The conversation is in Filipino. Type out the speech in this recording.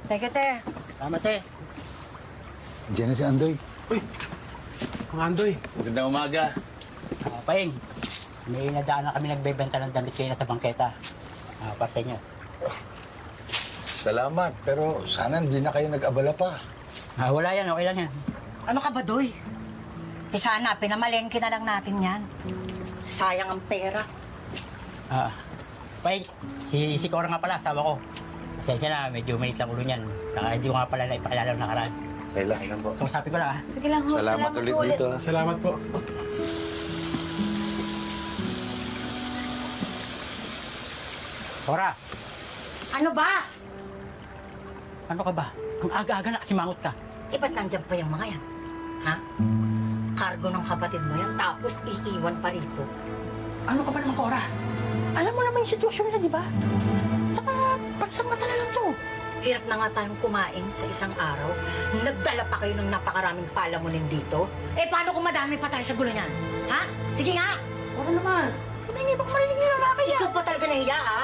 Teka, te. Tama, te. Diyan na si Andoy. Uy, ang Andoy. Magandang umaga. Paing, may nadaan na kami nagbebenta ng damit kayo na sa bangketa. Para sa inyo. Salamat, pero sana hindi na kayo nag-abala pa. Wala yan, okay lang yan. Ano ka ba, Doy? Sana, pinamalengke na lang natin yan. Sayang ang pera. Paing, si Cora nga pala, asawa ko. Pasensya na, medyo mainit lang ulo niyan. Saka hindi ko nga pala na ipakilala ng nakaraan. Kailangan po. Kausapin ko lang, ha? Sige lang, ho. Salamat ulit dito. Salamat po. Cora, Ano ba? ano ka ba? Ang aga-aga na kasi mangot ka. Ba't nandyan pa yung mga yan? Ha? Kargo ng kapatid mo yan, tapos iiwan pa rito. Ano ka ba naman, Cora? Alam mo naman yung sitwasyon nila, di ba? Saka, pansamantala lang to. Hirap na nga tayong kumain sa isang araw. Nagdala pa kayo ng napakaraming palamunin dito. Paano kung madami pa tayo sa gulo niyan? Ha? Sige nga! Cora naman, hindi ba marinig yung lalaki yan? Ikaw pa talaga nahiya, ha?